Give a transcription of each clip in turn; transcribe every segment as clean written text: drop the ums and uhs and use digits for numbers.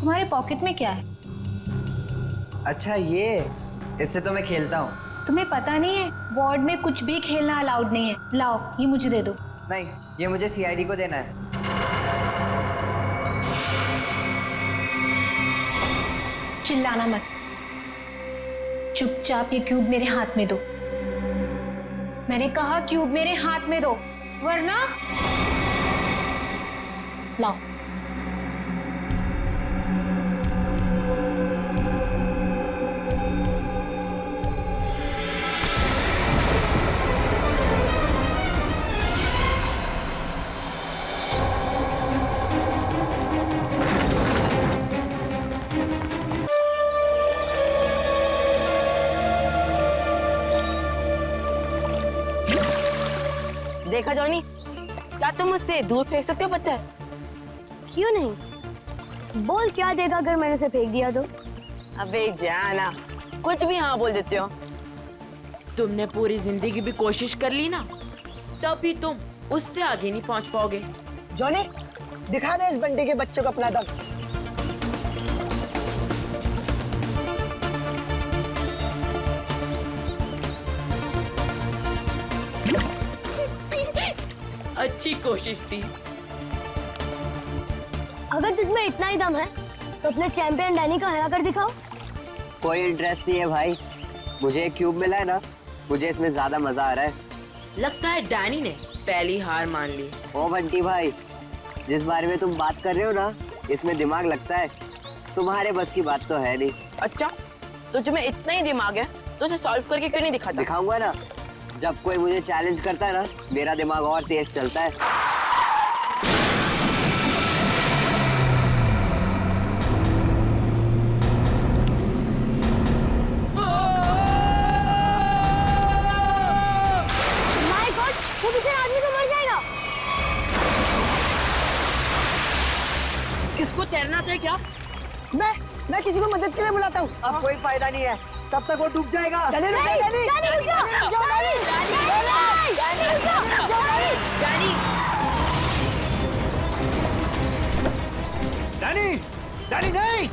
तुम्हारे पॉकेट में क्या है? अच्छा ये, इससे तो मैं खेलता हूँ। तुम्हें पता नहीं है वार्ड में कुछ भी खेलना अलाउड नहीं है। लाओ ये मुझे दे दो। नहीं, ये मुझे सीआईडी को देना है। चिल्लाना मत, चुपचाप ये क्यूब मेरे हाथ में दो। मैंने कहा क्यूब मेरे हाथ में दो, वरना लाओ। देखा जॉनी, क्या तुम मुझसे दूर फेंक सकते हो पत्थर? क्यों नहीं? बोल क्या देगा अगर मैंने उसे फेंक दिया तो? अबे जाना, कुछ भी हाँ बोल देते हो। तुमने पूरी जिंदगी भी कोशिश कर ली ना, तब भी तुम उससे आगे नहीं पहुंच पाओगे। जॉनी, दिखा दे इस बंटी के बच्चे को अपना दम। अच्छी कोशिश थी। अगर तुझमें इतना ही दम है तो अपने चैंपियन डैनी को हरा कर दिखाओ। कोई इंटरेस्ट नहीं है भाई, मुझे एक क्यूब मिला है ना, मुझे इसमें ज्यादा मजा आ रहा है। लगता है डैनी ने पहली हार मान ली। ओ बंटी भाई, जिस बारे में तुम बात कर रहे हो ना, इसमें दिमाग लगता है। तुम्हारे बस की बात तो है नहीं। अच्छा, तो तुम्हें इतना ही दिमाग है तो उसे सॉल्व करके क्यों नहीं दिखाता? दिखाऊंगा ना, जब कोई मुझे चैलेंज करता है ना, मेरा दिमाग और तेज चलता है। माय गॉड, वो बेचारा आदमी तो मर जाएगा। इसको तैरना आता है क्या? मैं किसी को मदद के लिए बुलाता हूँ। अब कोई फायदा नहीं है, तब तक वो डूब जाएगा। डैनी, रुक जा, डैनी, डैनी, रुक जा। डैनी, रुक जाओ, डैनी, डैनी, रुक जाओ, डैनी। डैनी, डैनी नहीं।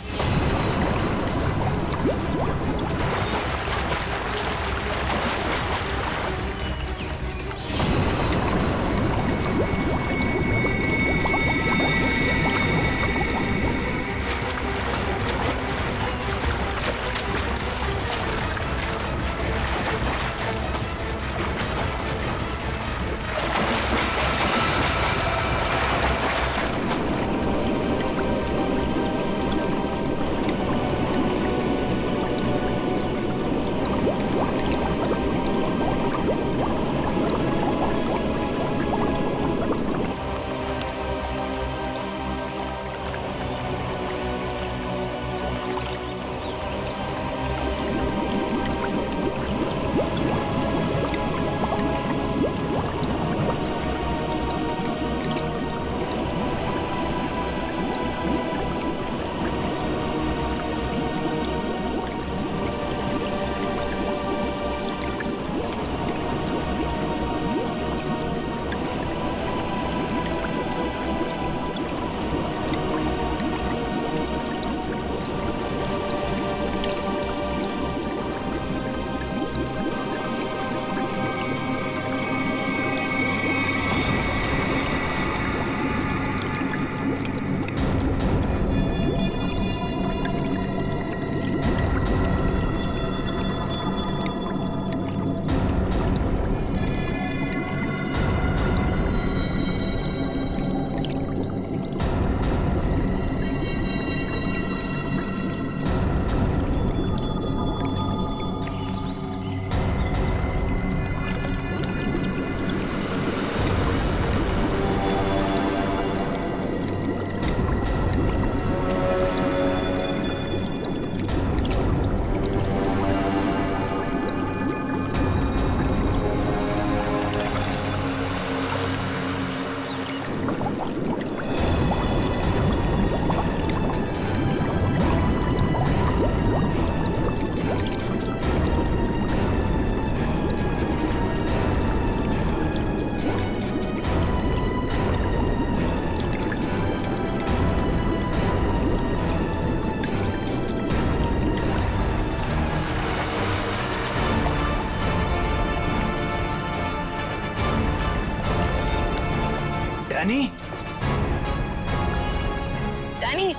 डैनी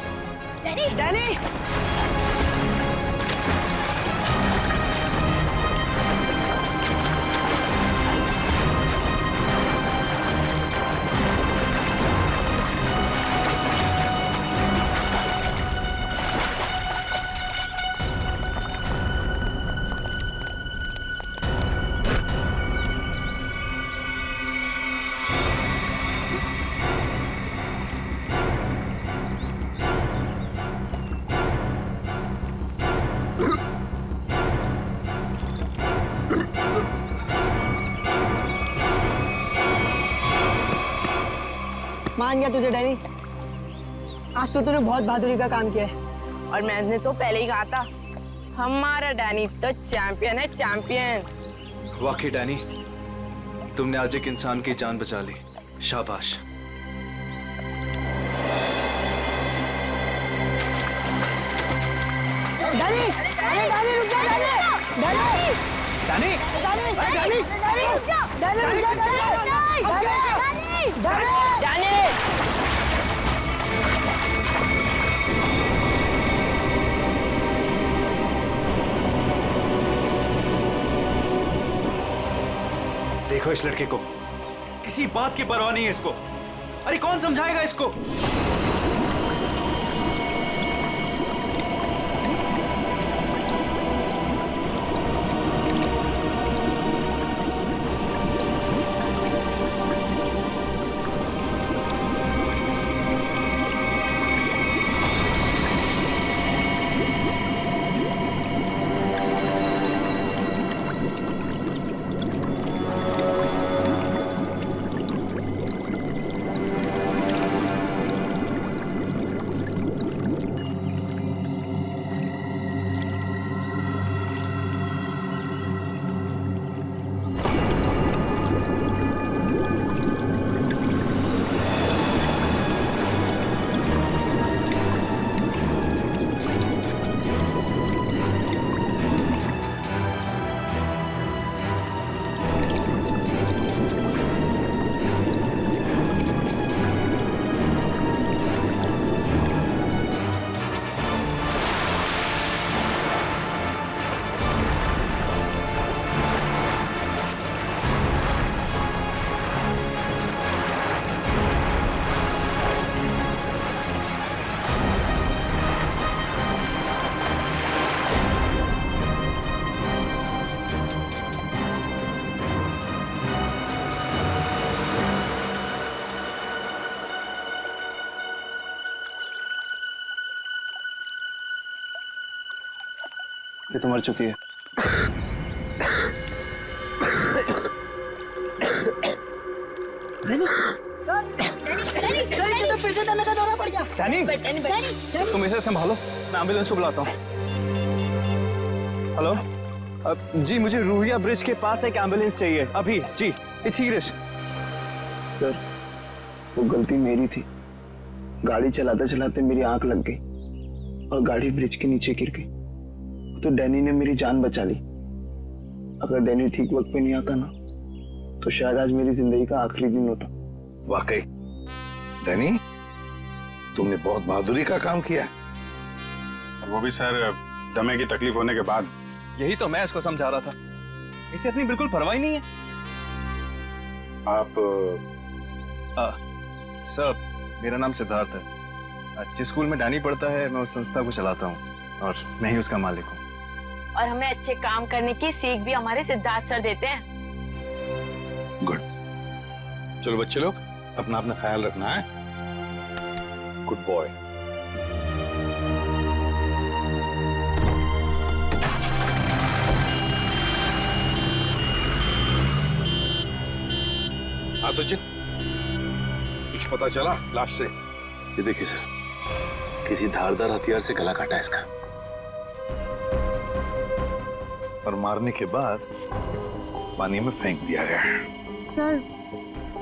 डैनी डैनी मान गया तुझे डैनी, आज तो तूने बहुत बहादुरी का काम किया है। और मैंने तो पहले ही कहा था, हमारा डैनी तो चैंपियन है, चैंपियन। वाकई डैनी, तुमने आज एक इंसान की जान बचा ली, शाबाश। डैनी डैनी डैनी रुक जा, Danny Danny Danny Danny Danny रुक जा, डैनी रुक जा, डैनी डैनी डैनी देखो इस लड़के को, किसी बात की परवाह नहीं है इसको। अरे कौन समझाएगा इसको? ये तो मर चुकी है। तो फिर से दमे का दौरा पड़ गया। डैनी, तुम इसे संभालो, मैं एम्बुलेंस को बुलाता हूँ। हेलो, जी मुझे रूहिया ब्रिज के पास एक एम्बुलेंस चाहिए अभी। जी, इट्स सीरियस। सर, वो गलती मेरी थी। गाड़ी चलाते चलाते मेरी आंख लग गई और गाड़ी ब्रिज के नीचे गिर गई। तो डैनी ने मेरी जान बचा ली। अगर डैनी ठीक वक्त पे नहीं आता ना, तो शायद आज मेरी जिंदगी का आखिरी दिन होता। वाकई डैनी, तुमने बहुत बहादुरी का काम किया है। वो भी सर दमे की तकलीफ होने के बाद। यही तो मैं इसको समझा रहा था, इसे अपनी बिल्कुल परवाह ही नहीं है। आप सर, मेरा नाम सिद्धार्थ है। जिस स्कूल में डैनी पढ़ता है, मैं उस संस्था को चलाता हूँ और मैं ही उसका मालिक हूँ। और हमें अच्छे काम करने की सीख भी हमारे सिद्धार्थ सर देते हैं। गुड। चलो बच्चे लोग, अपना अपना ख्याल रखना है। Good boy. हाँ सचिन, कुछ पता चला लाश से? ये देखिए सर, किसी धारदार हथियार से गला काटा इसका। और मारने के बाद पानी में फेंक दिया गया है। सर,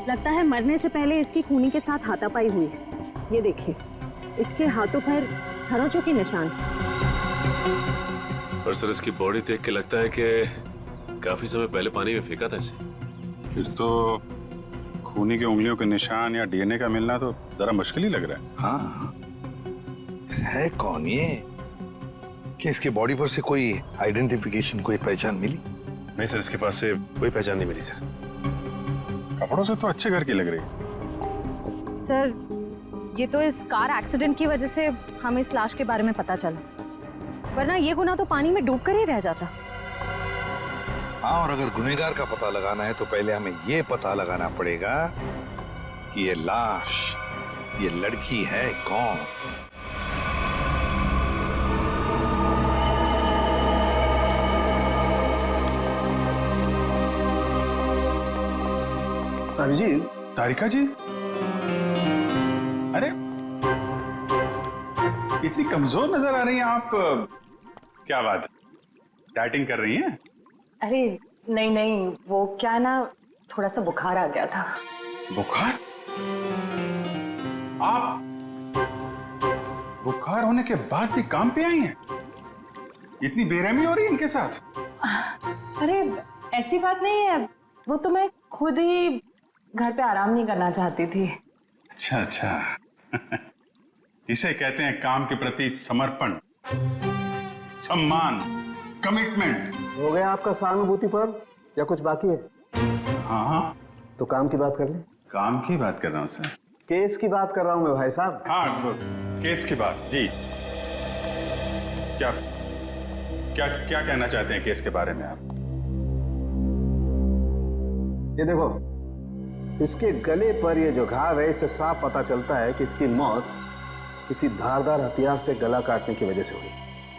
लगता है मरने से पहले इसकी खूनी के साथ हाथापाई हुई है। ये देखिए, इसके हाथों पर खरोंचों के निशान। और सर, इसकी बॉडी देख के लगता है कि काफी समय पहले पानी में फेंका था इसे। फिर तो खूनी की उंगलियों के निशान या डीएनए का मिलना तो जरा मुश्किल ही लग रहा है। हाँ, है कौन ये? क्या इसके बॉडी पर से कोई आइडेंटिफिकेशन, कोई पहचान मिली? नहीं सर, इसके पास से कोई पहचान नहीं मिली सर। कपड़ों से तो अच्छे घर की लग रही है। सर, ये तो इस कार एक्सीडेंट की वजह से हमें इस लाश के बारे में पता चला, वरना ये गुनाह तो पानी में डूब कर ही रह जाता। हाँ, और अगर गुनहगार का पता लगाना है तो पहले हमें ये पता लगाना पड़ेगा कि ये लाश, ये लड़की है कौन। अभिजीत, तारिका जी, अरे इतनी कमजोर नजर आ रही हैं आप। क्या बात है, डाइटिंग कर रही हैं? अरे नहीं नहीं, वो क्या ना, थोड़ा सा बुखार आ गया था। बुखार? आप बुखार होने के बाद भी काम पे आई हैं? इतनी बेरहमी हो रही है इनके साथ? अरे ऐसी बात नहीं है, वो तो मैं खुद ही घर पे आराम नहीं करना चाहती थी। अच्छा अच्छा। इसे कहते हैं काम के प्रति समर्पण, सम्मान, कमिटमेंट। हो गया आपका सहानुभूति पर या कुछ बाकी है? हाँ हाँ, तो काम की बात कर ले। काम की बात कर रहा हूँ सर। केस की बात कर रहा हूँ मैं भाई साहब। हाँ, केस की बात जी। क्या क्या क्या कहना चाहते हैं केस के बारे में आप? ये देखो, इसके गले पर ये जो घाव है, इससे साफ पता चलता है कि इसकी मौत किसी धारदार हथियार से गला काटने की वजह से हुई।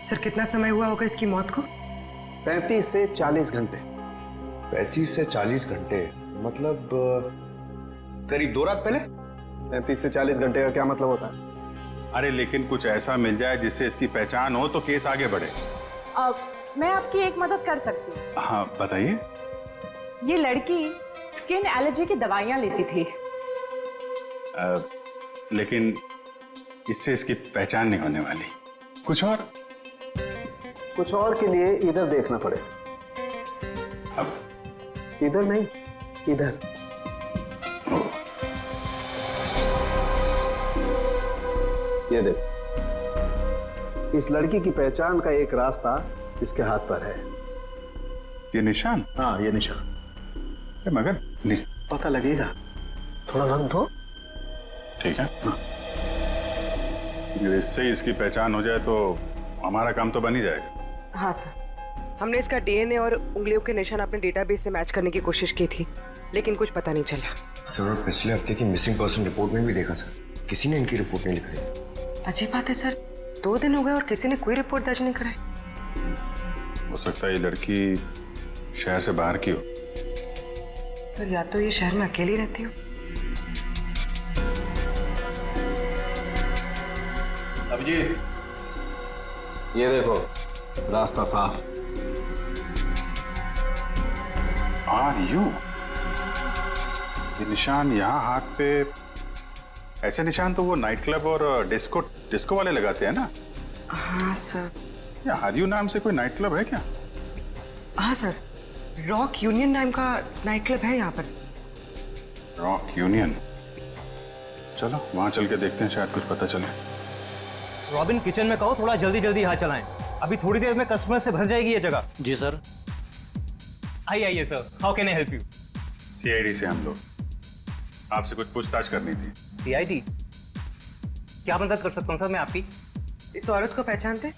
सर कितना समय हुआ होगा इसकी मौत को? 35 से 40 घंटे। 35 से 40 घंटे मतलब करीब 2 रात पहले। 35 से 40 घंटे का क्या मतलब होता है? अरे लेकिन कुछ ऐसा मिल जाए जिससे इसकी पहचान हो तो केस आगे बढ़े। मैं आपकी एक मदद कर सकती हूँ। हाँ बताइए। ये लड़की स्किन एलर्जी की दवाइयाँ लेती थी। लेकिन इससे इसकी पहचान नहीं होने वाली। कुछ और के लिए इधर देखना पड़ेगा। अब इधर नहीं, इधर। ये देख, इस लड़की की पहचान का एक रास्ता इसके हाथ पर है। ये निशान? हाँ, ये निशान। मगर पता लगेगा, थोड़ा वक्त दो। ठीक है। हाँ। इससे इसकी पहचान हो जाए तो हमारा काम तो बन ही जाएगा। हाँ सर, हमने इसका डीएनए और उंगलियों के निशान अपने डेटाबेस से मैच करने की कोशिश की थी, लेकिन कुछ पता नहीं चला। सर, पिछले हफ्ते की मिसिंग पर्सन रिपोर्ट में भी देखा सर, किसी ने इनकी रिपोर्ट नहीं लिखाई। अजीब बात है सर, 2 दिन हो गए और किसी ने कोई रिपोर्ट दर्ज नहीं कराई। हो सकता है ये लड़की शहर से बाहर की हो। सर या तो ये शहर में अकेली रहती हो। अभिजीत, ये देखो, रास्ता साफ। Are you? ये निशान यहाँ हाथ पे, ऐसे निशान तो वो नाइट क्लब और डिस्को वाले लगाते हैं ना? हाँ सर। क्या आर यू नाम से कोई नाइट क्लब है क्या? हाँ सर, रॉक यूनियन नाम का नाइट क्लब है यहाँ पर। Rock union? चलो वहां चल के देखते हैं, शायद कुछ पता चले। रॉबिन, किचन में कहो थोड़ा जल्दी जल्दी हाथ चलाएं, अभी थोड़ी देर में कस्टमर से भर जाएगी ये जगह। जी सर। आइए sir, how can I help you? CID से हम लोग, आपसे कुछ पूछताछ करनी थी। सीआईडी? क्या मदद कर सकता हूँ सर मैं आपकी? इस औरत को पहचानते?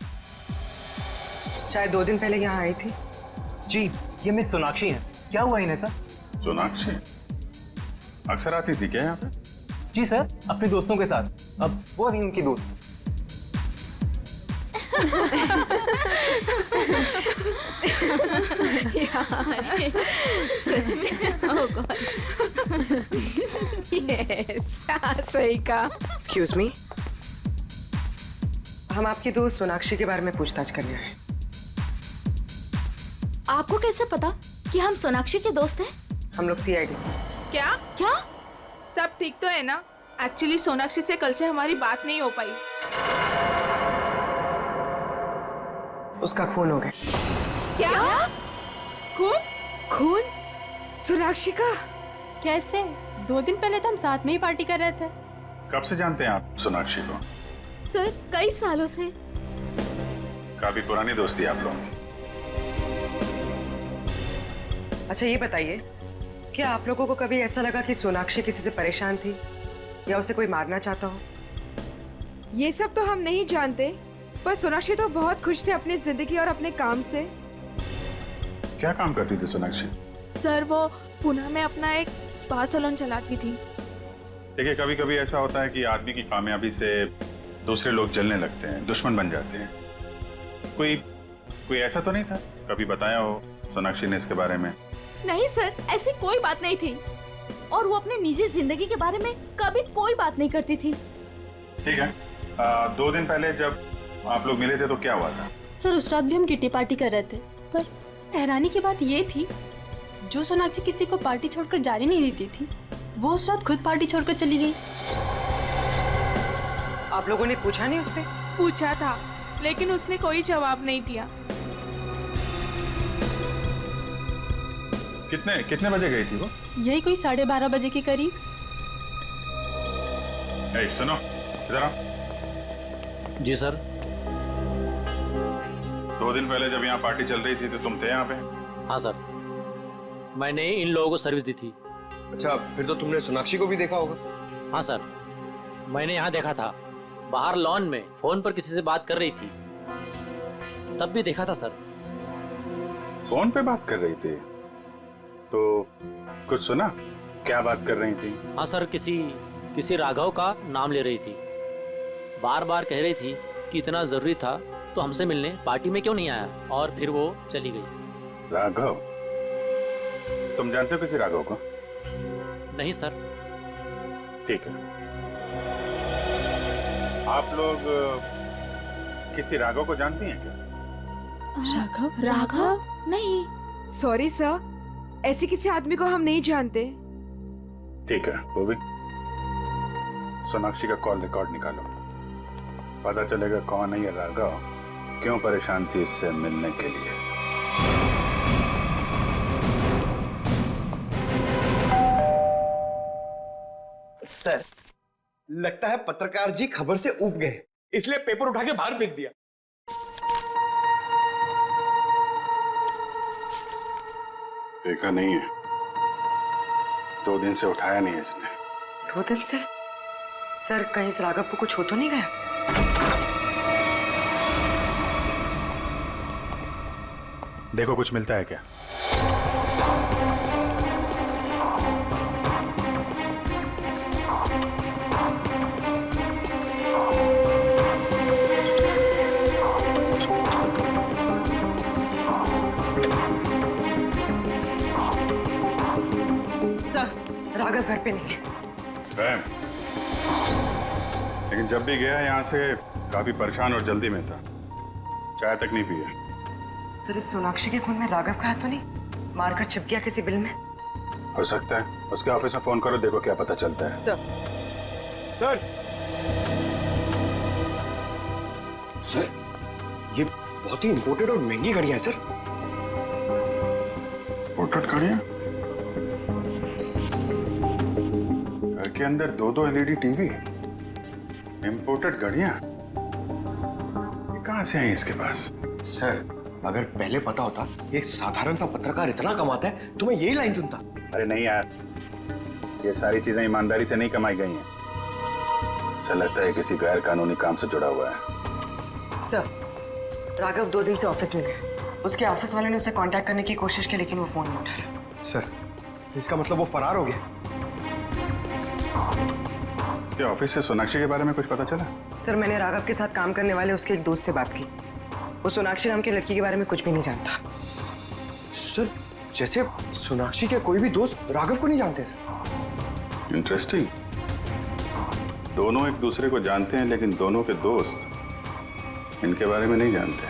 शायद 2 दिन पहले यहाँ आई थी। जी, ये मिस सोनाक्षी हैं। क्या हुआ इन्हें सर? सोनाक्षी अक्सर आती थी क्या यहाँ पे? जी सर, अपने दोस्तों के साथ। अब वो नहीं उनकी दोस्त। सच में? ओह गॉड। यस, सही कहा। एक्सक्यूज मी, हम आपकी दोस्त सोनाक्षी के बारे में पूछताछ करने आए। आपको कैसे पता कि हम सोनाक्षी के दोस्त हैं? हम लोग सीआईडी से। क्या? क्या? सब ठीक तो है ना? एक्चुअली सोनाक्षी से कल से हमारी बात नहीं हो पाई। उसका खून हो गया। क्या? खून? खून? सोनाक्षी का? कैसे? 2 दिन पहले तो हम साथ में ही पार्टी कर रहे थे। कब से जानते हैं आप सोनाक्षी को? सर कई सालों से। काफी पुरानी दोस्ती है आप लोगों की। अच्छा ये बताइए, क्या आप लोगों को कभी ऐसा लगा कि सोनाक्षी किसी से परेशान थी या उसे कोई मारना चाहता हो? ये सब तो हम नहीं जानते, पर सोनाक्षी तो बहुत खुश थे अपनी जिंदगी और अपने काम से। क्या काम करती थी सोनाक्षी? सर वो पुणे में अपना एक स्पा सैलून चलाती थी। देखिए, कभी कभी ऐसा होता है कि आदमी की कामयाबी से दूसरे लोग जलने लगते हैं, दुश्मन बन जाते हैं। कोई ऐसा तो नहीं था? कभी बताया हो सोनाक्षी ने इसके बारे में? नहीं सर, ऐसी कोई बात नहीं थी, और वो अपने निजी जिंदगी के बारे में कभी कोई बात नहीं करती थी। ठीक है, 2 दिन पहले जब आप लोग मिले थे तो क्या हुआ था? सर उस रात भी हम किटी पार्टी कर रहे थे, पर हैरानी की बात ये थी, जो सोनाक्षी किसी को पार्टी छोड़कर जाने नहीं देती थी, वो उस रात खुद पार्टी छोड़कर चली गई। आप लोगों ने पूछा नहीं उससे? पूछा था, लेकिन उसने कोई जवाब नहीं दिया। कितने बजे गई थी वो? यही कोई 12:30 बजे के करीब। सुनो, इधर आओ। जी सर। 2 दिन पहले जब यहाँ पार्टी चल रही थी तो तुम थे यहाँ पे? हाँ सर, मैंने इन लोगों को सर्विस दी थी। अच्छा, फिर तो तुमने सोनाक्षी को भी देखा होगा? हाँ सर, मैंने यहाँ देखा था, बाहर लॉन में फोन पर किसी से बात कर रही थी, तब भी देखा था सर। फोन पे बात कर रही थी? तो कुछ सुना? क्या बात कर रही थी? हाँ सर, किसी राघव का नाम ले रही थी, बार बार कह रही थी कि इतना जरूरी था तो हमसे मिलने पार्टी में क्यों नहीं आया, और फिर वो चली गई। राघव? तुम जानते हो किसी राघव को? नहीं सर। ठीक है, आप लोग किसी राघव को जानती हैं क्या? राघव? नहीं। सॉरी सर, ऐसे किसी आदमी को हम नहीं जानते। ठीक है, वो भी सोनाक्षी का कॉल रिकॉर्ड निकालो, पता चलेगा कौन है ये राघव, क्यों परेशान थी इससे मिलने के लिए। सर, लगता है पत्रकार जी खबर से ऊब गए, इसलिए पेपर उठा के बाहर फेंक दिया। देखा नहीं है, 2 दिन से उठाया नहीं है इसने। 2 दिन से? सर कहीं इस राघव को कुछ हो तो नहीं गया? देखो कुछ मिलता है क्या? सर, राघव घर पे नहीं है। लेकिन जब भी गया यहाँ से काफी परेशान और जल्दी में था, चाय तक नहीं पिया। सर इस सोनाक्षी के खून में राघव का हाथ तो नहीं? मारकर छिप गया किसी बिल में? हो सकता है, उसके ऑफिस में फोन करो, देखो क्या पता चलता है। सर सर, ये बहुत ही इंपोर्टेड और महंगी घड़ियां हैं सर। इंपोर्टेड घड़ियां? घर के अंदर 2-2 LED टीवी, इंपोर्टेड घड़ियां, ये कहां से आई इसके पास? सर अगर पहले पता होता एक साधारण सा पत्रकार इतना कमाता है तो मैं यही लाइन चुनता। अरे नहीं यार, ये सारी चीजें ईमानदारी से नहीं कमाई गई हैं। ऐसा लगता है किसी गैर कानूनी काम से जुड़ा हुआ है। सर, राघव 2 दिन से ऑफिस नहीं गया। उसके ऑफिस वाले ने उसे कांटेक्ट करने की कोशिश की, लेकिन वो फोन नहीं उठा रहा। सर, इसका मतलब वो फरार हो गया? उसके ऑफिस से सोनाक्षी के बारे में कुछ पता चला? सर मैंने राघव के साथ काम करने वाले उसके एक दोस्त से बात की, वो सोनाक्षी नाम की लड़की के बारे में कुछ भी नहीं जानता। सर, जैसे सोनाक्षी के कोई भी दोस्त राघव को नहीं जानते सर। इंटरेस्टिंग, दोनों एक दूसरे को जानते हैं लेकिन दोनों के दोस्त इनके बारे में नहीं जानते।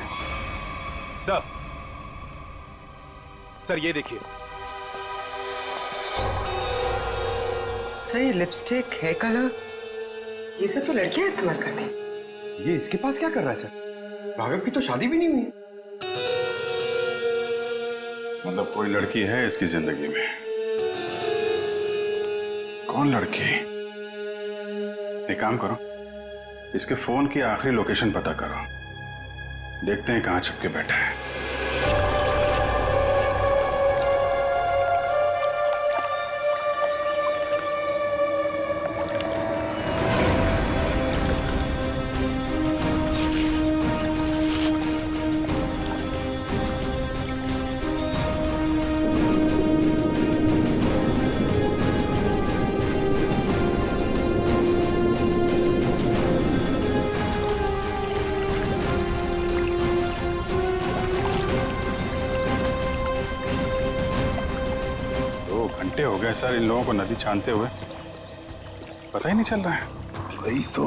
सर ये देखिए। सर ये लिपस्टिक, हेयर कलर, ये सब तो लड़कियां इस्तेमाल करती हैं। ये इसके पास क्या कर रहा है सर? राघव की तो शादी भी नहीं हुई। मतलब कोई लड़की है इसकी जिंदगी में? कौन लड़की? एक काम करो, इसके फोन की आखिरी लोकेशन पता करो, देखते हैं कहाँ छिपके बैठा है। हो गए सर इन लोगों को नदी छानते हुए, पता ही नहीं चल रहा है। वही तो,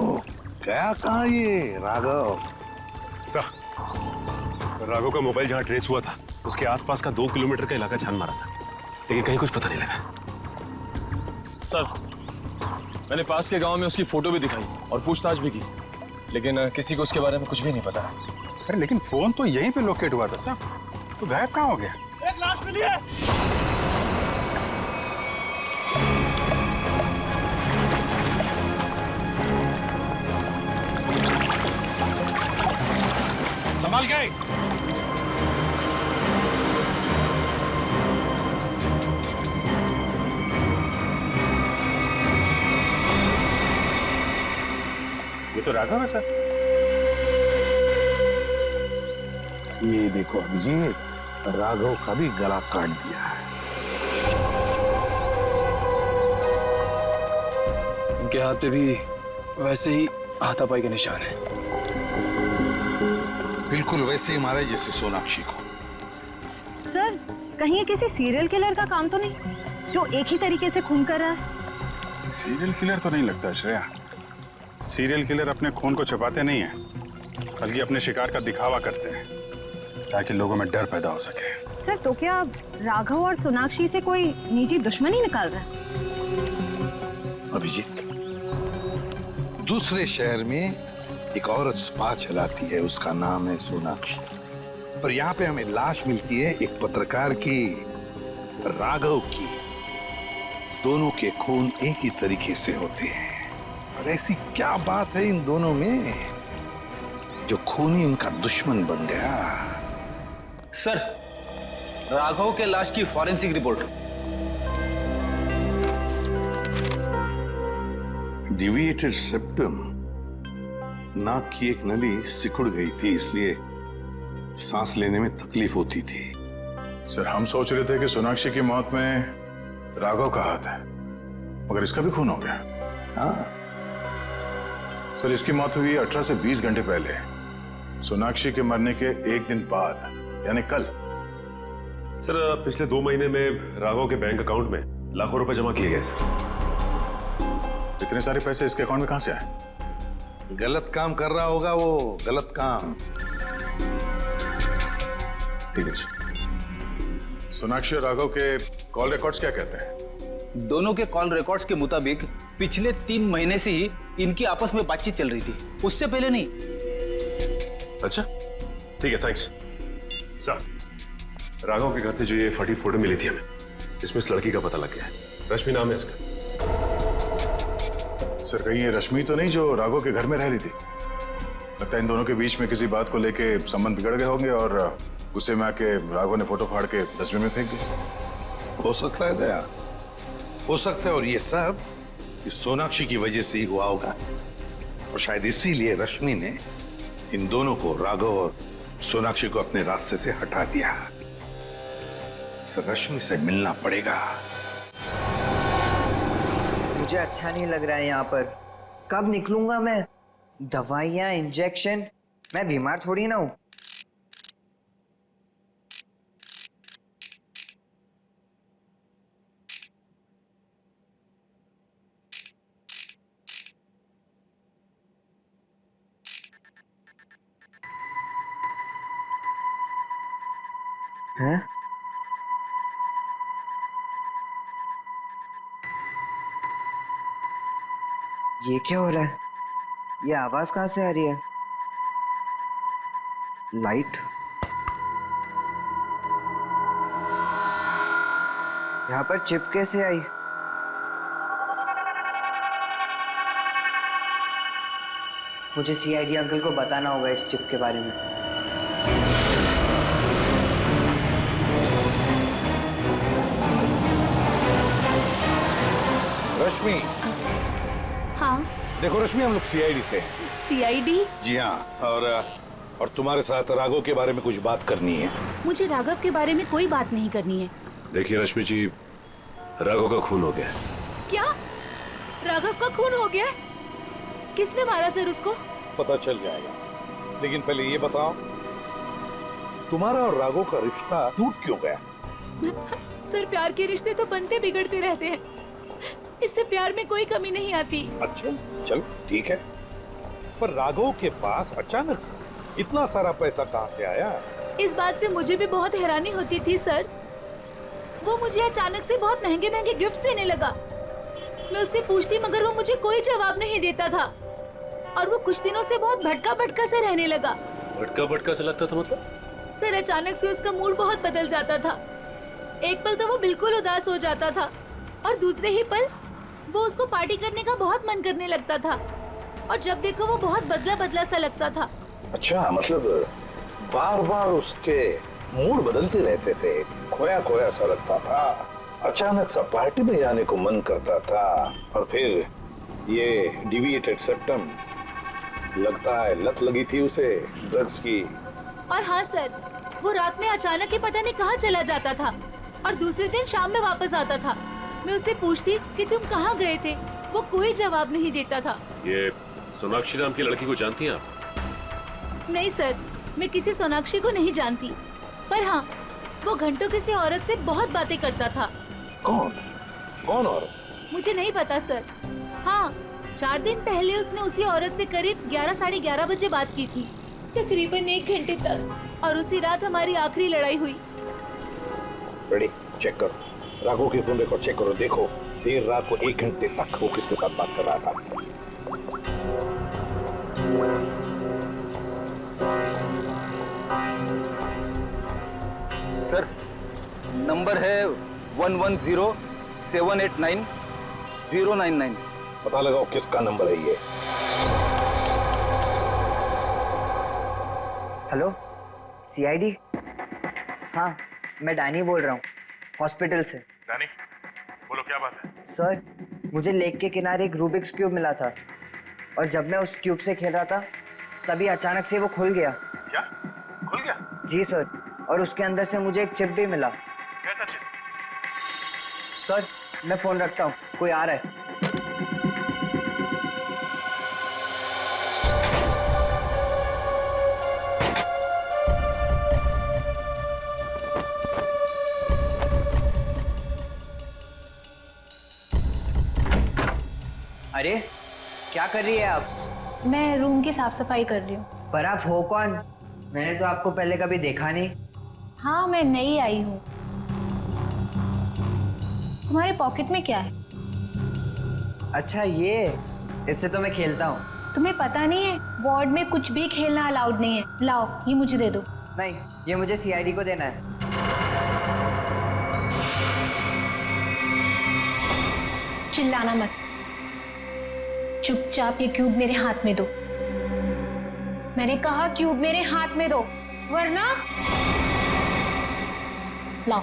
गया कहाँ ये राघव? सर, राघव का मोबाइल जहाँ ट्रेस हुआ था उसके आसपास का 2 किलोमीटर का इलाका छान मारा सर, लेकिन कहीं कुछ पता नहीं लगा। सर मैंने पास के गांव में उसकी फोटो भी दिखाई और पूछताछ भी की, लेकिन किसी को उसके बारे में कुछ भी नहीं पता। अरे लेकिन फोन तो यहीं पे लोकेट हुआ था सर, तो गायब कहाँ हो गया? एक लाश मिली है। संभाल के। ये तो राघव है सर। ये देखो अभिजीत, राघव का भी गला काट दिया है। इनके हाथ पे भी वैसे ही हाथापाई के निशान है, बिल्कुल वैसे ही मारे जैसे सोनाक्षी को। सर कहीं ये किसी सीरियल किलर का काम तो नहीं जो एक ही तरीके से खून कर रहा है? सीरियल किलर तो नहीं लगता श्रेया। सीरियल किलर अपने खून को छुपाते नहीं हैं, बल्कि अपने शिकार का दिखावा करते हैं ताकि लोगों में डर पैदा हो सके। सर तो क्या राघव और सोनाक्षी से कोई निजी दुश्मनी निकाल रहा है? अभिजीत, दूसरे शहर में एक औरत स्पा चलाती है, उसका नाम है सोनाक्षी, और यहाँ पे हमें लाश मिलती है एक पत्रकार की, राघव की। दोनों के खून एक ही तरीके से होते हैं, पर ऐसी क्या बात है इन दोनों में जो खून ही इनका दुश्मन बन गया? सर, राघव के लाश की फॉरेंसिक रिपोर्ट। डिविएटेड सेप्टम, नाक की एक नली सिकुड़ गई थी, इसलिए सांस लेने में तकलीफ होती थी। सर हम सोच रहे थे कि सोनाक्षी की मौत में राघव का हाथ है, मगर इसका भी खून हो गया। हाँ सर, इसकी मौत हुई 18 से 20 घंटे पहले, सोनाक्षी के मरने के एक दिन बाद, यानी कल। सर पिछले 2 महीने में राघव के बैंक अकाउंट में लाखों रुपए जमा किए गए सर। इतने सारे पैसे इसके अकाउंट में कहां से आए? गलत काम कर रहा होगा वो, गलत काम। ठीक है सर। सोनाक्षी और राघव के कॉल रिकॉर्ड्स क्या कहते हैं? दोनों के कॉल रिकॉर्ड्स के मुताबिक पिछले 3 महीने से ही इनकी आपस में बातचीत चल रही थी, उससे पहले नहीं। अच्छा ठीक है, थैंक्स सर। राघव के घर से जो ये फटी फोटो मिली थी हमें, इसमें इस लड़की का पता लग गया है। रश्मि नाम है इसका। सर कहीं ये रश्मि तो नहीं जो राघव के घर में रह रही थी? लगता है इन दोनों के बीच में किसी बात को लेके संबंध बिगड़ गए होंगे और गुस्से में आके राघव ने फोटो फाड़ के डस्टबिन में फेंक दी। हो सकता है दया, हो सकता है, और ये सब इस सोनाक्षी की वजह से ही हुआ होगा, और शायद इसीलिए रश्मि ने इन दोनों को, राघव और सोनाक्षी को, अपने रास्ते से हटा दिया। रश्मि से मिलना पड़ेगा। मुझे अच्छा नहीं लग रहा है यहाँ पर। कब निकलूंगा मैं? दवाइयाँ, इंजेक्शन, मैं बीमार थोड़ी ना हूँ। हैं? ये क्या हो रहा है? ये आवाज कहाँ से आ रही है? लाइट? यहाँ पर चिप कैसे आई? मुझे सीआईडी अंकल को बताना होगा इस चिप के बारे में। रश्मि, हाँ। देखो रश्मि, हम लोग सीआईडी से। सीआईडी? जी हाँ, और तुम्हारे साथ राघव के बारे में कुछ बात करनी है। मुझे राघव के बारे में कोई बात नहीं करनी है। देखिए रश्मि जी, राघव का खून हो गया। क्या? राघव का खून हो गया? किसने मारा सर उसको? पता चल जाएगा, लेकिन पहले ये बताओ, तुम्हारा और राघव का रिश्ता टूट क्यों गया? सर, प्यार के रिश्ते तो बनते बिगड़ते रहते हैं, इससे प्यार में कोई कमी नहीं आती। अच्छा, चलो ठीक है, पर राघव के पास अचानक से इतना सारा पैसा कहाँ से आया? इस बात से मुझे भी बहुत हैरानी होती थी सर। वो मुझे अचानक से बहुत महंगे महंगे गिफ्ट्स देने लगा। मैं उससे पूछती मगर वो मुझे कोई जवाब नहीं देता था, और वो कुछ दिनों से बहुत भटका भटका से रहने लगा। भटका भटका से लगता था मतलब? सर, अचानक से उसका मूड बहुत बदल जाता था। एक पल तो वो बिल्कुल उदास हो जाता था, और दूसरे ही पल वो उसको पार्टी करने का बहुत मन करने लगता था, और जब देखो वो बहुत बदला बदला सा लगता था। अच्छा, मतलब बार बार उसके मूड बदलते रहते थे, खोया खोया सा लगता था, अचानक सा पार्टी में जाने को मन करता था, और फिर ये डिविएटेड सेप्टम, लगता है लत लगी थी उसे ड्रग्स की। और हाँ सर, वो रात में अचानक ही पता नहीं कहाँ चला जाता था, और दूसरे दिन शाम में वापस आता था। मैं उससे पूछती कि तुम कहाँ गए थे, वो कोई जवाब नहीं देता था। ये सोनाक्षी नाम की लड़की को जानती हैं आप? नहीं सर, मैं किसी सोनाक्षी को नहीं जानती, पर हाँ, वो घंटों किसी औरत से बहुत बातें करता था। कौन औरत? मुझे नहीं पता सर। हाँ, 4 दिन पहले उसने उसी औरत से करीब 11 साढ़े 11 बजे बात की थी, तकरीबन 1 घंटे तक, और उसी रात हमारी आखिरी लड़ाई हुई। रेडी, चेक करो, राघव के फोन रिकॉर्ड चेक करो, देखो देर रात को 1 घंटे तक वो किसके साथ बात कर रहा था। सर, नंबर है 110789 पता लगाओ किसका नंबर है ये। Hello, CID? हाँ, मैं डैनी बोल रहा हूँ, हॉस्पिटल से। डैनी, बोलो क्या बात है? सर, मुझे लेक के किनारे एक रूबिक्स क्यूब मिला था, और जब मैं उस क्यूब से खेल रहा था तभी अचानक से वो खुल गया। क्या? खुल गया? जी सर, और उसके अंदर से मुझे एक चिप भी मिला। कैसा चिप? सर, मैं फोन रखता हूँ, कोई आ रहा है। अरे, क्या कर रही है आप? मैं रूम की साफ सफाई कर रही हूँ। पर आप हो कौन? मैंने तो आपको पहले कभी देखा नहीं। हाँ, मैं नई आई हूँ। तुम्हारे पॉकेट में क्या है? अच्छा, ये, इससे तो मैं खेलता हूँ। तुम्हें पता नहीं है, वार्ड में कुछ भी खेलना अलाउड नहीं है। लाओ, ये मुझे दे दो। नहीं, ये मुझे सीआईडी को देना है। चिल्लाना मत, चुपचाप ये क्यूब मेरे हाथ में दो। मैंने कहा क्यूब मेरे हाथ में दो, वरना लाओ।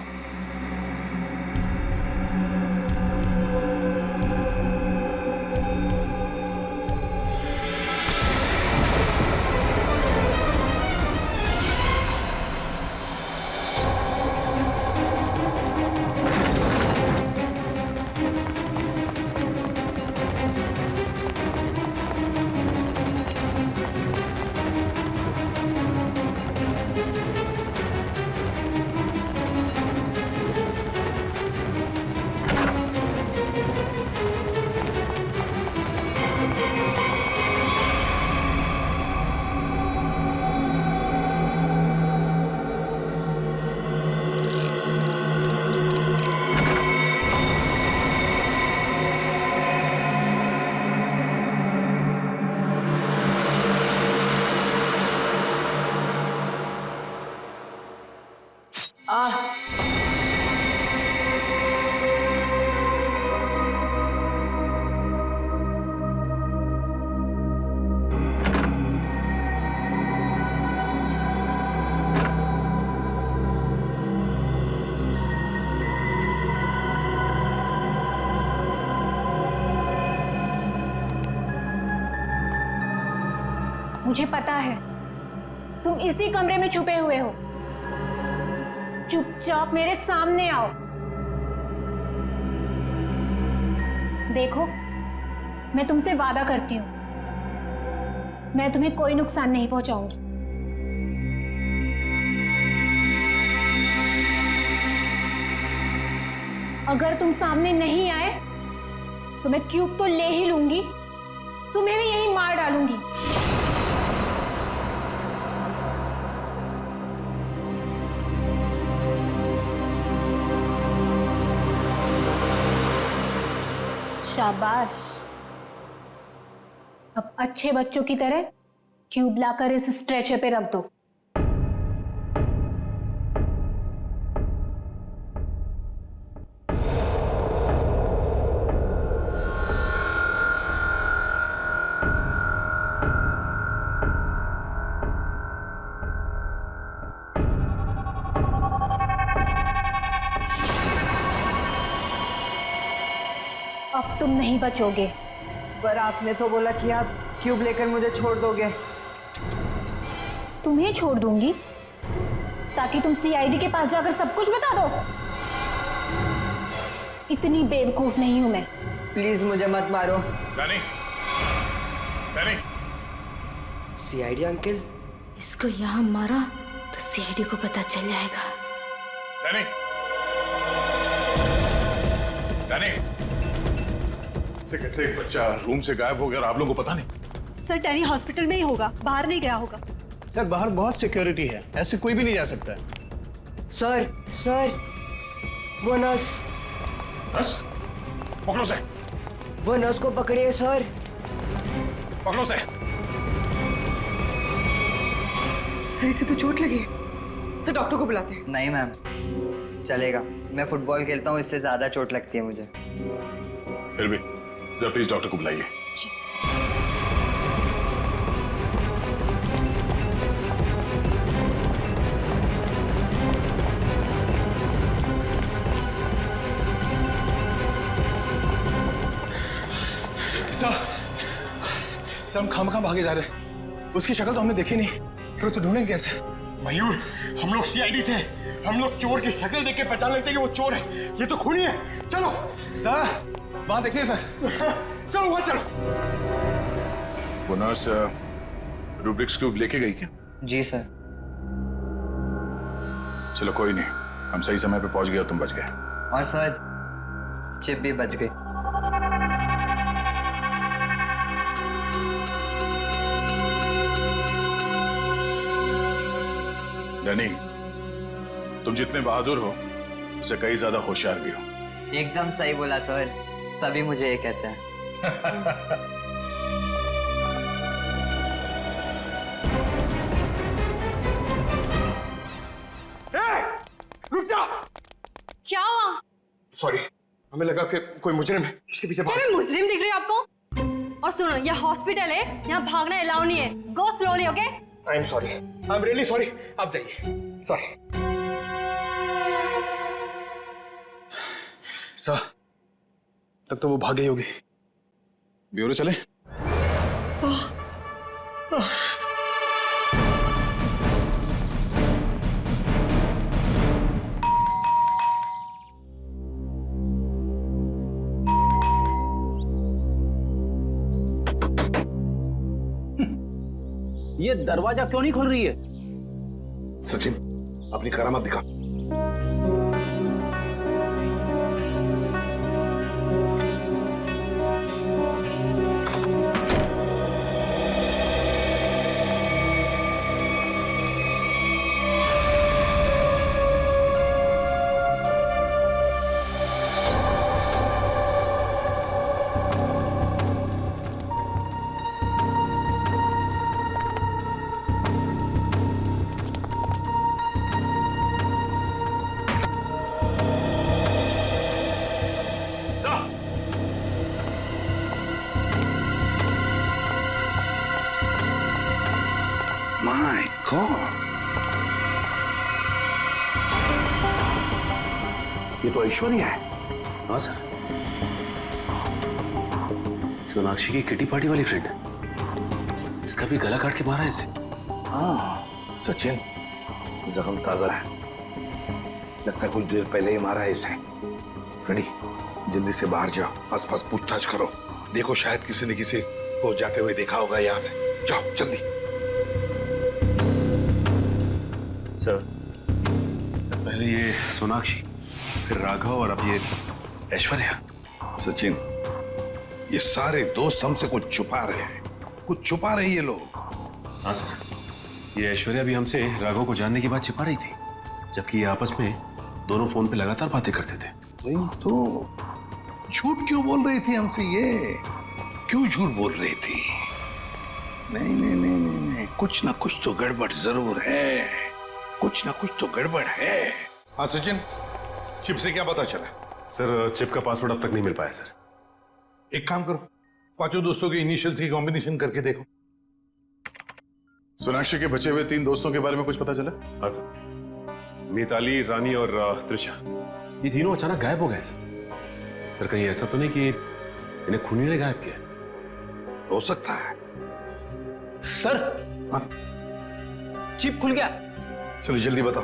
मुझे पता है तुम इसी कमरे में छुपे हुए हो। चुपचाप मेरे सामने आओ। देखो, मैं तुमसे वादा करती हूं, मैं तुम्हें कोई नुकसान नहीं पहुंचाऊंगी। अगर तुम सामने नहीं आए तो मैं क्यूब तो ले ही लूंगी, तुम्हें भी यहीं मार डालूंगी। शाबाश। अब अच्छे बच्चों की तरह क्यूब लाकर इस स्ट्रेचर पे रख दो। अब तुम नहीं बचोगे। पर आपने तो बोला कि आप क्यूब लेकर मुझे छोड़ दोगे। तुम्हें छोड़ दूंगी ताकि तुम सीआईडी के पास जाकर सब कुछ बता दो। इतनी बेवकूफ नहीं हूं मैं। प्लीज मुझे मत मारो। Danny, Danny. CID uncle? इसको यहाँ मारा तो सीआईडी को पता चल जाएगा। Danny, Danny. कैसे एक बच्चा रूम से गायब हो गया और आप लोगों को पता नहीं? सर डैनी हॉस्पिटल में ही होगा, बाहर नहीं गया होगा। सर बाहर बहुत सिक्योरिटी है, ऐसे कोई भी नहीं जा सकता। सर वो नर्स। नर्स? पकड़ो से। वो नर्स को पकड़िए सर। पकड़ो से। सर इसे तो चोट लगी है, सर डॉक्टर को बुलाते हैं। नहीं मैम, चलेगा, मैं फुटबॉल खेलता हूँ, इससे ज्यादा चोट लगती है मुझे। फिर भी जरा प्लीज डॉक्टर को बुलाइए। सर हम खामखा भागे जा रहे हैं, उसकी शक्ल तो हमने देखी नहीं, फिर उसे ढूंढेंगे कैसे? मयूर, हम लोग सीआईडी से, हम लोग चोर की शक्ल देख के पहचान लेते हैं कि वो चोर है। ये तो खूनी है। चलो सर, वहां देखिए सर। चलो वहां चलो। वो नर्स रूब्रिक्स क्यूब लेके गई क्या? जी सर। चलो कोई नहीं, हम सही समय पे पहुंच गए और तुम बच गए। और सर चिप भी बच गई। डैनी, तुम जितने बहादुर हो उससे कई ज्यादा होशियार भी हो। एकदम सही बोला सर, सभी मुझे ये कहते हैं। रुक जा। क्या हुआ? सॉरी, हमें लगा कि कोई मुजरिम है, उसके पीछे भाग। क्या मैं मुजरिम दिख रही हूँ आपको? और सुनो, यह हॉस्पिटल है, यहाँ भागना अलाउ नहीं है। गो slowly, okay? I am sorry, I am really sorry. आप जाइए। सॉरी सर, तब तो वो भाग गई होगी। ब्यूरो चले? ये दरवाजा क्यों नहीं खुल रही है? सचिन, अपनी करामात दिखा। My God! ये तो ऐश्वर्या है। हाँ सर, सोनाक्षी की किटी पार्टी वाली फ्रेंड। इसका भी गला काट के मारा है इसे। हाँ सचिन, जख्म ताजा है, लगता है कुछ देर पहले ही मारा है इसे। फ्रेडी जल्दी से बाहर जाओ, आसपास पूछताछ करो, देखो शायद किसी ने किसी को जाते हुए देखा होगा यहाँ से। जाओ जल्दी। सर पहले ये सोनाक्षी, फिर राघव और अब ये ऐश्वर्या। सचिन, ये सारे दोस्त हमसे कुछ छुपा रहे हैं, कुछ छुपा रहे ये लोग। हाँ सर, ये ऐश्वर्या भी हमसे राघव को जानने की बात छिपा रही थी, जबकि ये आपस में दोनों फोन पे लगातार बातें करते थे। वही तो, झूठ क्यों बोल रही थी हमसे ये? क्यों झूठ बोल रही थी? नहीं नहीं नहीं नहीं नहीं, कुछ ना कुछ तो गड़बड़ जरूर है, कुछ ना कुछ तो गड़बड़ है। हाँ सचिन, चिप से क्या पता चला? सर चिप का पासवर्ड अब तक नहीं मिल पाया सर। एक काम करो, पांचों दोस्तों के इनिशियल्स की कॉम्बिनेशन करके देखो। सोनाक्षी के बचे हुए 3 दोस्तों के बारे में कुछ पता चला? हाँ सर, मिताली, रानी और त्रिशा, ये तीनों अचानक गायब हो गए सर। कहीं ऐसा तो नहीं कि इन्हें खूनी ने गायब किया? हो सकता है सर। हाँ? चिप खुल गया। चलो जल्दी बताओ।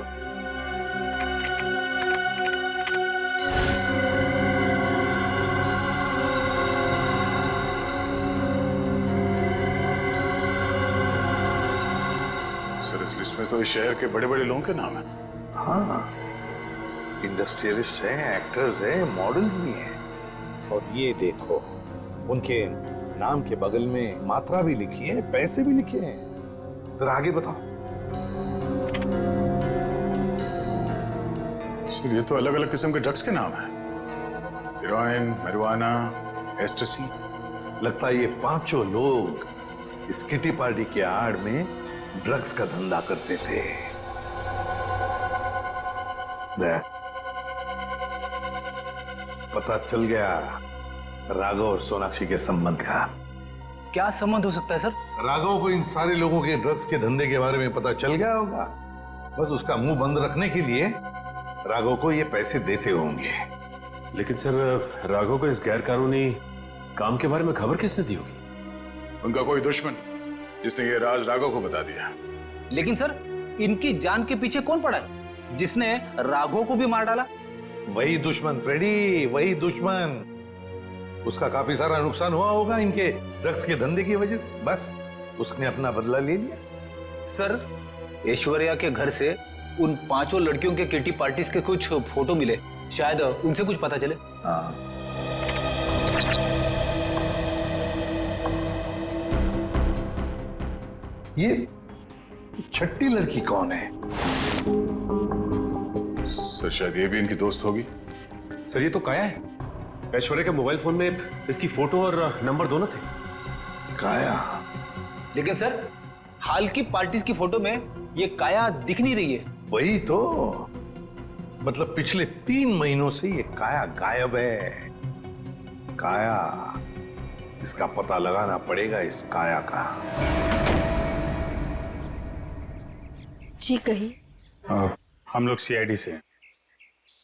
सर इस लिस्ट में तो इस शहर के बड़े बड़े लोगों के नाम है। हाँ, इंडस्ट्रियलिस्ट हैं, एक्टर्स हैं, मॉडल्स भी हैं। और ये देखो, उनके नाम के बगल में मात्रा भी लिखी है, पैसे भी लिखे हैं। जरा आगे बताओ। सर ये तो अलग अलग किस्म के ड्रग्स के नाम हैं। Heroin, marijuana, एस्टेसी। लगता है ये पांचों लोग इस किटी पार्टी के आड़ में ड्रग्स का धंधा करते थे। पता चल गया राघव और सोनाक्षी के संबंध का। क्या संबंध हो सकता है सर? राघव को इन सारे लोगों के ड्रग्स के धंधे के बारे में पता चल गया होगा, बस उसका मुंह बंद रखने के लिए राघव को ये पैसे देते होंगे। लेकिन सर राघव को इस गैर कानूनी काम के बारे में खबर किसने दी होगी? उनका कोई दुश्मन जिसने ये राज राघव को बता दिया। लेकिन सर इनकी जान के पीछे कौन पड़ा है जिसने राघव को भी मार डाला? वही दुश्मन फ्रेडी, वही दुश्मन। उसका काफी सारा नुकसान हुआ होगा इनके ड्रग्स के धंधे की वजह से, बस उसने अपना बदला ले लिया। सर ऐश्वर्या के घर से उन पांचों लड़कियों के किटी पार्टीज के कुछ फोटो मिले, शायद उनसे कुछ पता चले। हाँ। ये छठी लड़की कौन है? सर शायद ये भी इनकी दोस्त होगी। सर ये तो काया है। ऐश्वर्या के मोबाइल फोन में इसकी फोटो और नंबर दोनों थे। काया? लेकिन सर हाल की पार्टीज की फोटो में ये काया दिख नहीं रही है। वही तो, मतलब पिछले 3 महीनों से ये काया गायब है। काया, इसका पता लगाना पड़ेगा, इस काया का। जी कही। हम लोग सीआईडी से हैं।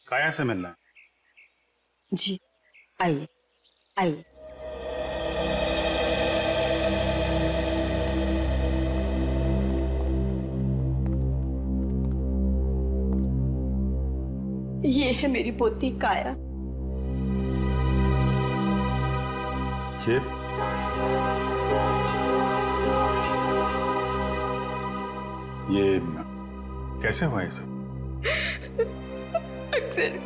काया से मिलना है। जी आइए आइए। ये है मेरी पोती काया। ये कैसे हुआ ये सब? अक्सर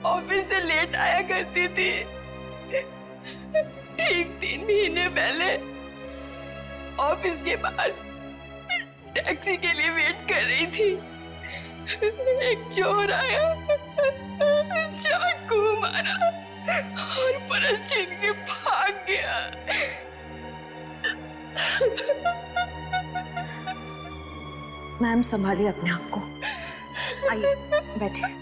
ऑफिस से लेट आया करती थी। ठीक 3 महीने पहले ऑफिस के बाहर टैक्सी के लिए वेट कर रही थी। एक चोर आया, चाकू मारा और परस छीन के भाग गया। मैम संभालिए अपने आप को। आइए बैठे।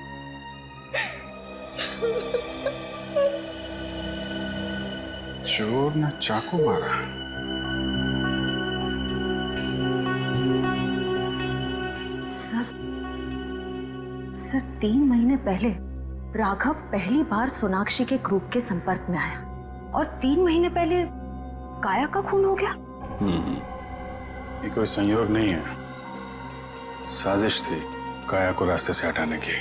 चोर ने चाकू मारा। सर 3 महीने पहले राघव पहली बार सोनाक्षी के ग्रुप के संपर्क में आया और 3 महीने पहले काया का खून हो गया। ये कोई संयोग नहीं है, साजिश थी काया को रास्ते से हटाने की।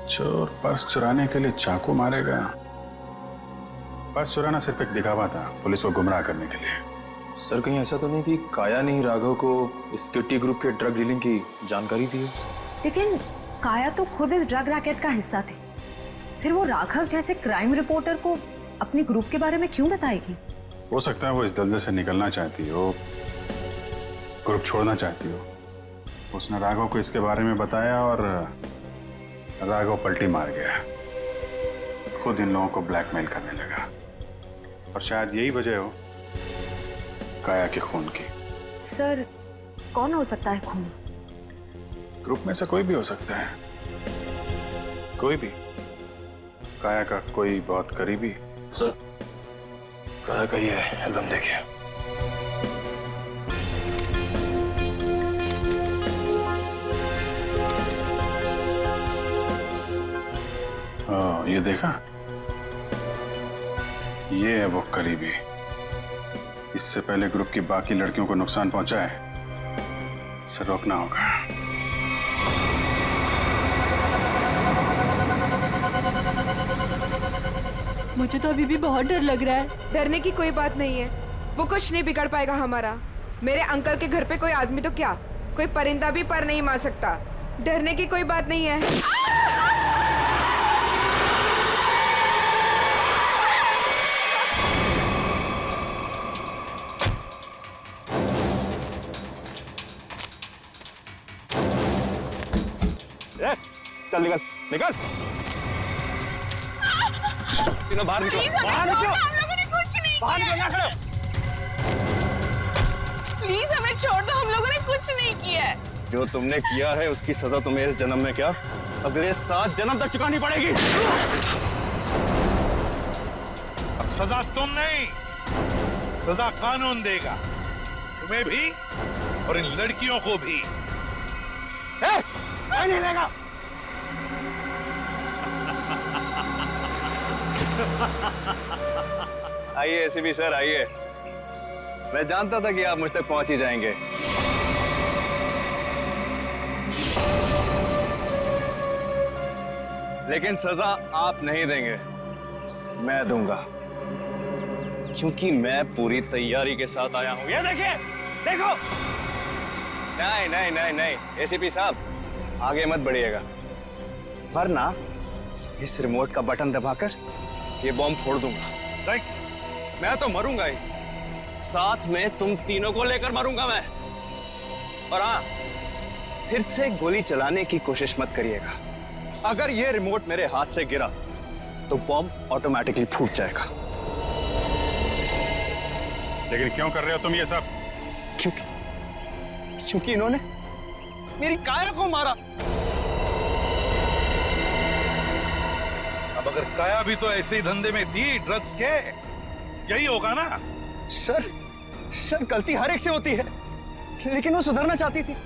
चोर पर्स चुराने के लिए चाकू मारेगा। पर्स चुराना सिर्फ एक दिखावा था, पुलिस को गुमराह करने के लिए। सर कहीं ऐसा तो नहीं कि काया ने ही राघव को इस किट्टी ग्रुप के ड्रग डीलिंग की जानकारी दी हो? लेकिन काया तो खुद इस ड्रग रैकेट का हिस्सा थी, फिर वो राघव जैसे क्राइम रिपोर्टर को अपने ग्रुप के बारे में क्यों बताएगी? हो सकता है वो इस दलदल से निकलना चाहती हो, ग्रुप छोड़ना चाहती हो। उसने राघव को इसके बारे में बताया और राघव पलटी मार गया, खुद इन लोगों को ब्लैकमेल करने लगा। और शायद यही वजह हो काया के खून की। सर कौन हो सकता है खून? ग्रुप में से कोई भी हो सकता है, कोई भी। काया का कोई बहुत करीबी। सर काया का ये एल्बम देखिए। ये देखा, ये है वो करीबी। इससे पहले ग्रुप की बाकी लड़कियों को नुकसान पहुंचा है, इसे रोकना होगा। मुझे तो अभी भी बहुत डर लग रहा है। डरने की कोई बात नहीं है, वो कुछ नहीं बिगाड़ पाएगा हमारा। मेरे अंकल के घर पे कोई आदमी तो क्या, कोई परिंदा भी पर नहीं मार सकता। डरने की कोई बात नहीं है। चल निकल निकल, तीनों बाहर निकलो, बाहर निकलो। हम लोगों ने कुछ नहीं बाहर निकलना खड़े। प्लीज हमें छोड़ दो, हम लोगों ने कुछ नहीं किया है। जो तुमने किया है उसकी सजा तुम्हें इस जन्म में क्या, अगले 7 जन्म तक चुकानी पड़ेगी। अब सजा तुम नहीं, सजा कानून देगा, तुम्हें भी और इन लड़कियों को भी। नहीं लेगा। आइए एसीपी सर आइए, मैं जानता था कि आप मुझ तक पहुंच ही जाएंगे। लेकिन सजा आप नहीं देंगे, मैं दूंगा, क्योंकि मैं पूरी तैयारी के साथ आया हूं। ये देखिए, देखो। नहीं नहीं नहीं नहीं एसीपी साहब आगे मत बढ़िएगा, वरना इस रिमोट का बटन दबाकर ये बॉम्ब फोड़ दूंगा। मैं तो मरूंगा ही, साथ में तुम तीनों को लेकर मरूंगा मैं। और हाँ, फिर से गोली चलाने की कोशिश मत करिएगा। अगर ये रिमोट मेरे हाथ से गिरा तो बॉम्ब ऑटोमेटिकली फूट जाएगा। लेकिन क्यों कर रहे हो तुम ये सब? क्योंकि इन्होंने मेरी काया को मारा। अब अगर काया भी तो ऐसे ही धंधे में थी ड्रग्स के, यही होगा ना? सर गलती हर एक से होती है, लेकिन वो सुधरना चाहती थी,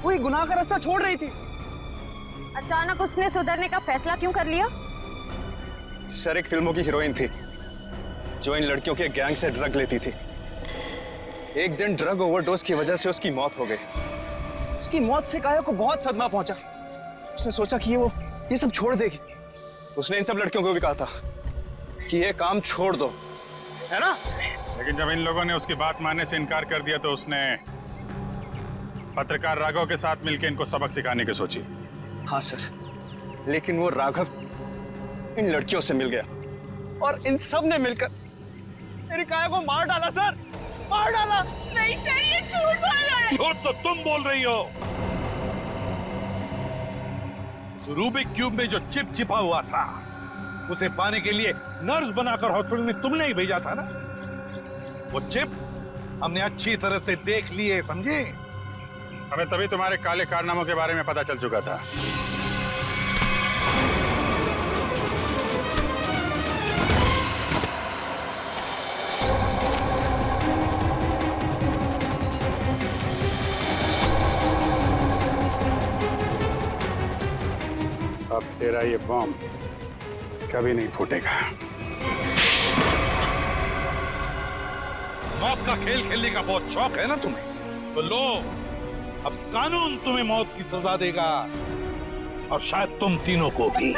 वही गुनाह का रास्ता छोड़ रही थी। अचानक उसने सुधरने का फैसला क्यों कर लिया? सर एक फिल्मों की हीरोइन थी जो इन लड़कियों के गैंग से ड्रग लेती थी। एक दिन ड्रग ओवरडोज की वजह से उसकी मौत हो गई। उसकी मौत से काया को बहुत सदमा पहुंचा। उसने सोचा कि वो ये सब छोड़ देगी। उसने इन सब लड़कियों को भी कहा था कि ये काम छोड़ दो, है ना? लेकिन जब इन लोगों ने उसकी बात मानने से इनकार कर दिया तो उसने पत्रकार राघव के साथ मिलकर इनको सबक सिखाने की सोची। हाँ सर, लेकिन वो राघव इन लड़कियों से मिल गया और इन सब ने मिलकर मेरी काया को मार डाला सर, मार डाला। नहीं सर, ये झूठ बोल रहा है। झूठ तो तुम बोल रही हो। रूबिक क्यूब में जो चिप छिपा हुआ था, उसे पाने के लिए नर्स बनाकर हॉस्पिटल में तुमने ही भेजा था ना? वो चिप हमने अच्छी तरह से देख ली है, समझे? हमें तभी तुम्हारे काले कारनामों के बारे में पता चल चुका था। अब तेरा ये बॉम्ब कभी नहीं फूटेगा। मौत का खेल खेलने का बहुत शौक है ना तुम्हें, तो लो, अब कानून तुम्हें मौत की सजा देगा और शायद तुम तीनों को भी।